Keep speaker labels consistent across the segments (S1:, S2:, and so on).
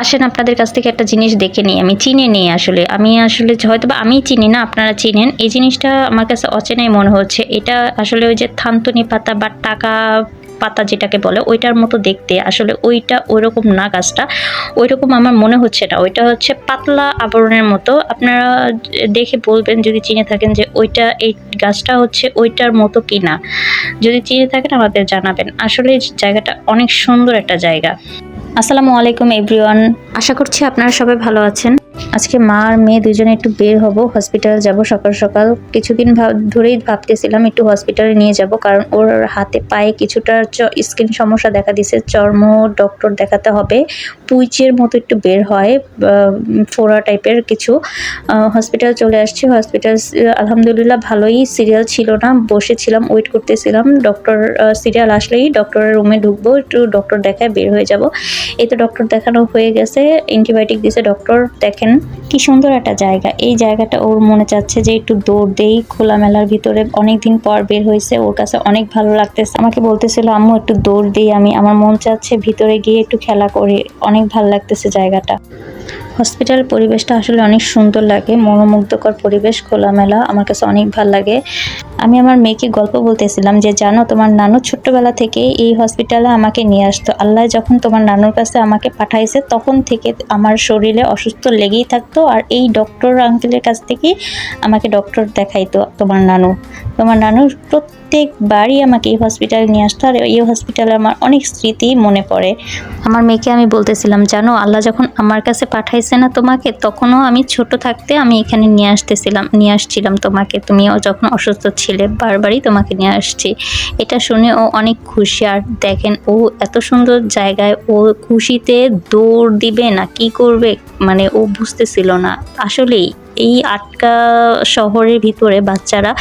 S1: আসেন আপনাদের কাছ থেকে একটা জিনিস দেখে নিই, আমি চিনে নিই। আমি হয়তো বা আমি চিনি না, আপনারা চিনেন। এই জিনিসটা আমার কাছে অচেনাই মনে হচ্ছে। এটা আসলে ওই যে থানতুনি পাতা বা টাকা পাতা যেটাকে বলে ওইটার মতো দেখতে, আসলে ওইটা ওইরকম না গাছটা, ওইরকম আমার মনে হচ্ছে না। ওইটা হচ্ছে পাতলা আবরণের মতো। আপনারা দেখে বলবেন যদি চিনে থাকেন যে ওইটা, এই গাছটা হচ্ছে ওইটার মতো কিনা। যদি চিনে থাকেন আমাদের জানাবেন। আসলে এই জায়গাটা অনেক সুন্দর একটা জায়গা। আসসালামু আলাইকুম এভরিওয়ান, আশা করছি আপনারা সবাই ভালো আছেন। আজকে মা আর মেয়ে দুজনে একটু বের হব, হসপিটাল যাব সকাল সকাল। কিছুদিন ধরেই ভাবতেছিলাম একটু হসপিটালে নিয়ে যাব, কারণ ওর হাতে পায়ে কিছুটা স্কিন সমস্যা দেখা দিছে, চর্ম ডক্টর দেখাতে হবে। পুইচের মতো একটু বের হয়, ফোড়া টাইপের কিছু। হসপিটাল চলে আসছি। হসপিটাল আলহামদুলিল্লাহ ভালোই, সিরিয়াল ছিল না, বসেছিলাম, ওয়েট করতেছিলাম। ডক্টর সিরিয়াল আসলেই ডক্টরের রুমে ঢুকবো, একটু ডক্টর দেখায় বের হয়ে যাব। এই তো ডক্টর দেখানো হয়ে গেছে, অ্যান্টিবায়োটিক দিয়েছে ডক্টর। দেখেন কি সুন্দর একটা জায়গা। এই জায়গাটা ওর মনে চাচ্ছে যে একটু দৌড় দেই, খোলামেলার ভিতরে অনেকদিন পর বের হয়েছে, ওর কাছে অনেক ভালো লাগতেছে। আমাকে বলতেছিল আম্মু একটু দৌড় দেই, আমার মন চাচ্ছে ভিতরে গিয়ে একটু খেলা করি, অনেক ভালো লাগতেছে জায়গাটা। হসপিটাল পরিবেশটা আসলে অনেক সুন্দর লাগে, মনোমুগ্ধকর পরিবেশ, খোলামেলা, আমার কাছে অনেক ভালো লাগে। আমি আমার মেয়েকে গল্প বলতেছিলাম যে জানো, তোমার নানু ছোট্টবেলা থেকে এই হসপিটালে আমাকে নিয়ে আসতো। আল্লাহ যখন তোমার নানুর কাছে আমাকে পাঠাইছে তখন থেকে আমার শরীরে অসুস্থ লেগেই থাকতো, আর এই ডক্টর আঙ্কেলের কাছ থেকেই আমাকে ডক্টর দেখাইতো তোমার নানুর প্রত্যেকবারই আমাকে এই হসপিটালে নিয়ে আসতো, আর এই হসপিটালে আমার অনেক স্মৃতি মনে পড়ে। আমার মেয়েকে আমি বলতেছিলাম, জানো আল্লাহ যখন আমার কাছে পাঠাইছে না তোমাকে, তখনও আমি ছোট থাকতে আমি এখানে নিয়ে আসছিলাম তোমাকে, তুমিও যখন অসুস্থ ছিলে, বারবারই তোমাকে নিয়ে আসছি। এটা শুনে ও অনেক খুশি। আর দেখেন ও এত সুন্দর জায়গায়, ও খুশিতে দৌড় দিবে না কি করবে, মানে ও বুঝতেছিল না। আসলেই এই আটকা শহরের ভিতরে বাচ্চারা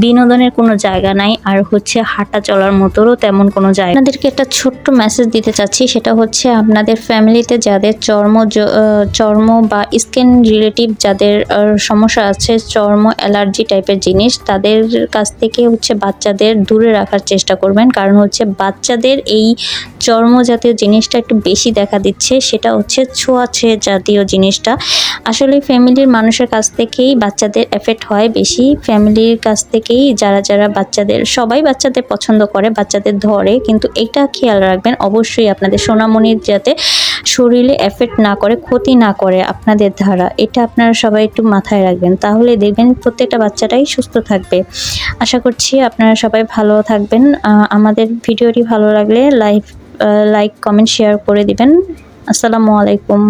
S1: বিনোদনের কোনো জায়গা নাই, আর হচ্ছে হাঁটা চলার মতোরও তেমন কোনো জায়গা। আপনাদেরকে একটা ছোট্ট মেসেজ দিতে চাচ্ছি, সেটা হচ্ছে আপনাদের ফ্যামিলিতে যাদের চর্ম বা স্কিন রিলেটিভ যাদের সমস্যা আছে, চর্ম অ্যালার্জি টাইপের জিনিস, তাদের কাছ থেকে হচ্ছে বাচ্চাদের দূরে রাখার চেষ্টা করবেন। কারণ হচ্ছে বাচ্চাদের এই চর্ম জাতীয় জিনিসটা একটু বেশি দেখা দিচ্ছে, সেটা হচ্ছে ছোঁয়াচে জাতীয় জিনিসটা। আসলে ফ্যামিলির মানুষের কাছ থেকেই বাচ্চাদের এফেক্ট হয় বেশি, ফ্যামিলির কাছ থেকেই যারা বাচ্চাদের, সবাই বাচ্চাদের পছন্দ করে, বাচ্চাদের ধরে, কিন্তু এটা খেয়াল রাখবেন অবশ্যই আপনাদের সোনামণির যাতে শরীরে এফেক্ট না করে, ক্ষতি না করে আপনাদের দ্বারা। এটা আপনারা সবাই একটু মাথায় রাখবেন, তাহলে দেখবেন প্রত্যেকটা বাচ্চাটাই সুস্থ থাকবে। আশা করছি আপনারা সবাই ভালো থাকবেন। আমাদের ভিডিওটি ভালো লাগলে লাইক কমেন্ট শেয়ার করে দিবেন। আসসালামু আলাইকুম।